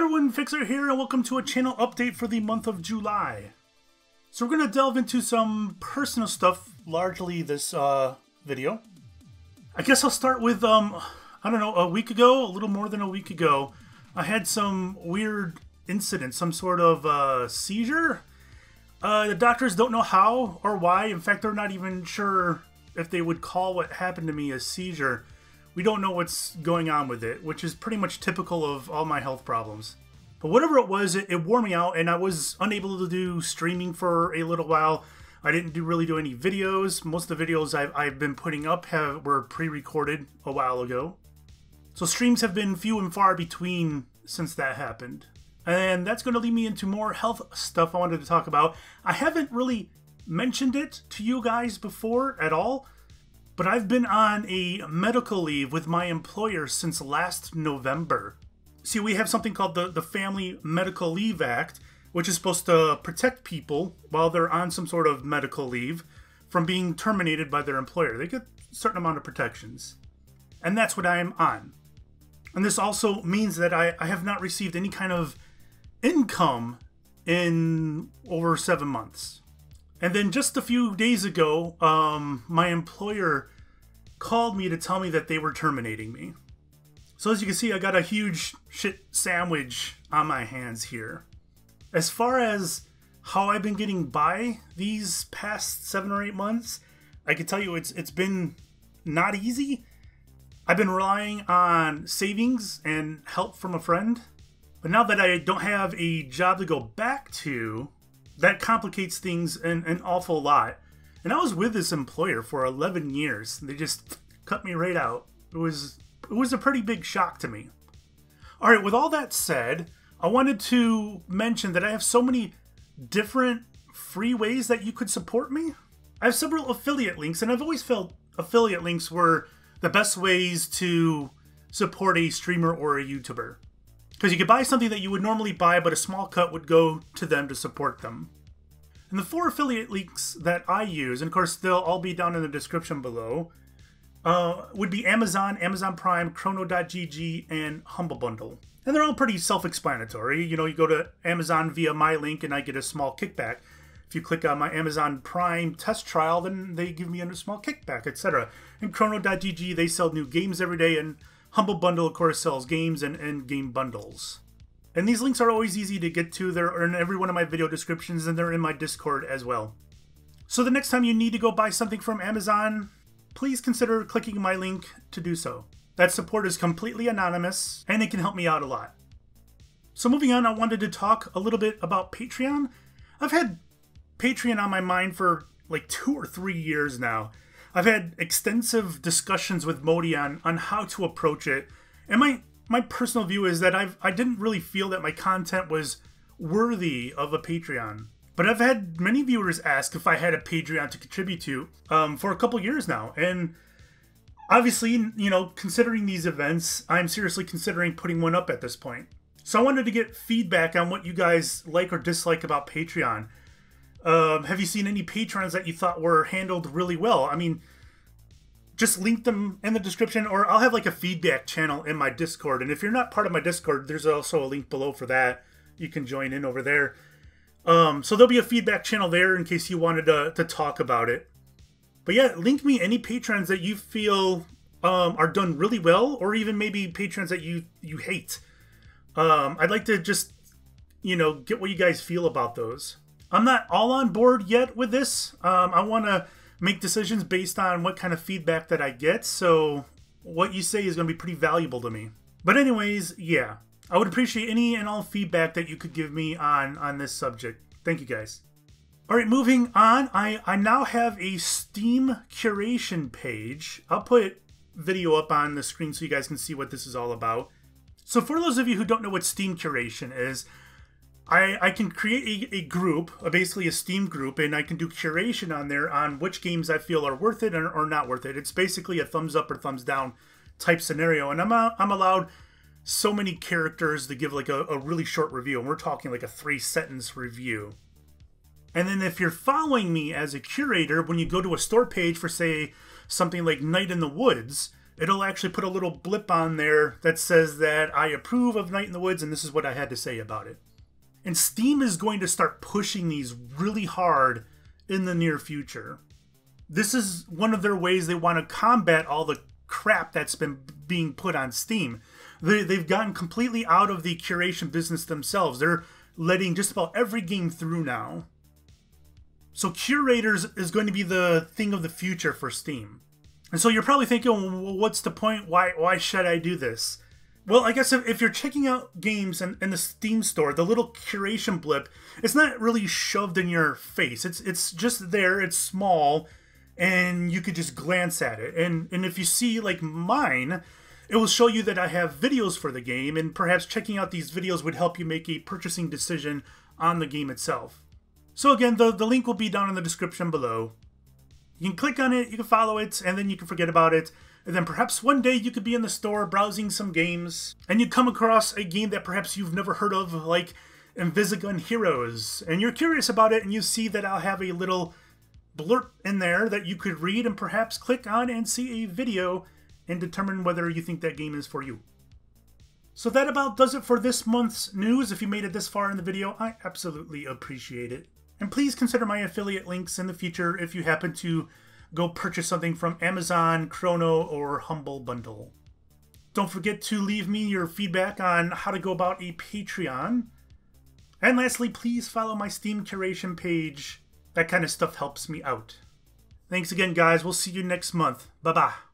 Hello everyone, Fixxxer here, and welcome to a channel update for the month of July. So we're going to delve into some personal stuff, largely this video. I guess I'll start with, I don't know, a little more than a week ago, I had some weird incident, some sort of seizure. The doctors don't know how or why. In fact, they're not even sure if they would call what happened to me a seizure. We don't know what's going on with it, which is pretty much typical of all my health problems. But whatever it was, it wore me out, and I was unable to do streaming for a little while. I didn't really do any videos. Most of the videos I've been putting up were pre-recorded a while ago. So streams have been few and far between since that happened. And that's going to lead me into more health stuff I wanted to talk about. I haven't really mentioned it to you guys before at all. But I've been on a medical leave with my employer since last November. See, we have something called the Family Medical Leave Act, which is supposed to protect people while they're on some sort of medical leave from being terminated by their employer. They get a certain amount of protections. And that's what I am on. And this also means that I have not received any kind of income in over 7 months. And then just a few days ago, my employer called me to tell me that they were terminating me. So as you can see, I got a huge shit sandwich on my hands here. As far as how I've been getting by these past 7 or 8 months, I can tell you it's been not easy. I've been relying on savings and help from a friend. But now that I don't have a job to go back to, that complicates things an awful lot. And I was with this employer for 11 years. They just cut me right out. It was a pretty big shock to me. All right, with all that said, I wanted to mention that I have so many different free ways that you could support me. I have several affiliate links, and I've always felt affiliate links were the best ways to support a streamer or a YouTuber. Because you could buy something that you would normally buy, but a small cut would go to them to support them. And the 4 affiliate links that I use, and of course they'll all be down in the description below, would be Amazon, Amazon Prime, Chrono.gg, and Humble Bundle. And they're all pretty self-explanatory. You know, you go to Amazon via my link and I get a small kickback. If you click on my Amazon Prime test trial, then they give me a small kickback, etc. And Chrono.gg, they sell new games every day, and Humble Bundle, of course, sells games and game bundles. And these links are always easy to get to. They're in every one of my video descriptions, and they're in my Discord as well. So the next time you need to go buy something from Amazon, please consider clicking my link to do so. That support is completely anonymous, and it can help me out a lot. So moving on, I wanted to talk a little bit about Patreon. I've had Patreon on my mind for like 2 or 3 years now. I've had extensive discussions with Modi on how to approach it. And my personal view is that I didn't really feel that my content was worthy of a Patreon. But I've had many viewers ask if I had a Patreon to contribute to for a couple years now. And obviously, you know, considering these events, I'm seriously considering putting one up at this point. So I wanted to get feedback on what you guys like or dislike about Patreon. Have you seen any patrons that you thought were handled really well? I mean, just link them in the description, or I'll have like a feedback channel in my Discord. And if you're not part of my Discord, there's also a link below for that. You can join in over there. So there'll be a feedback channel there in case you wanted to talk about it. But yeah, link me any patrons that you feel are done really well, or even maybe patrons that you hate. I'd like to just, you know, get what you guys feel about those. I'm not all on board yet with this. I want to make decisions based on what kind of feedback that I get, so what you say is going to be pretty valuable to me. But anyways, yeah, I would appreciate any and all feedback that you could give me on this subject. Thank you guys. All right, moving on, I now have a Steam curation page. I'll put video up on the screen so you guys can see what this is all about. So for those of you who don't know what Steam curation is, I can create a group, basically a Steam group, and I can do curation on there on which games I feel are worth it or not worth it. It's basically a thumbs up or thumbs down type scenario, and I'm allowed so many characters to give like a really short review, and we're talking like a 3-sentence review. And then if you're following me as a curator, when you go to a store page for, say, something like Night in the Woods, it'll actually put a little blip on there that says that I approve of Night in the Woods and this is what I had to say about it. And Steam is going to start pushing these really hard in the near future. This is one of their ways they want to combat all the crap that's been being put on Steam. They've gotten completely out of the curation business themselves. They're letting just about every game through now. So curators is going to be the thing of the future for Steam. And so you're probably thinking, well, what's the point? Why should I do this? Well, I guess if you're checking out games in the Steam store, the little curation blip, it's not really shoved in your face. It's just there, it's small, and you could just glance at it. And if you see like mine, it will show you that I have videos for the game, and perhaps checking out these videos would help you make a purchasing decision on the game itself. So again, the link will be down in the description below. You can click on it, you can follow it, and then you can forget about it. And then perhaps one day you could be in the store browsing some games, and you come across a game that perhaps you've never heard of, like Invisigun Heroes, and you're curious about it, and you see that I'll have a little blurb in there that you could read and perhaps click on and see a video and determine whether you think that game is for you. So that about does it for this month's news. If you made it this far in the video, I absolutely appreciate it. And please consider my affiliate links in the future if you happen to go purchase something from Amazon, Chrono, or Humble Bundle. Don't forget to leave me your feedback on how to go about a Patreon. And lastly, please follow my Steam curation page. That kind of stuff helps me out. Thanks again, guys. We'll see you next month. Bye-bye.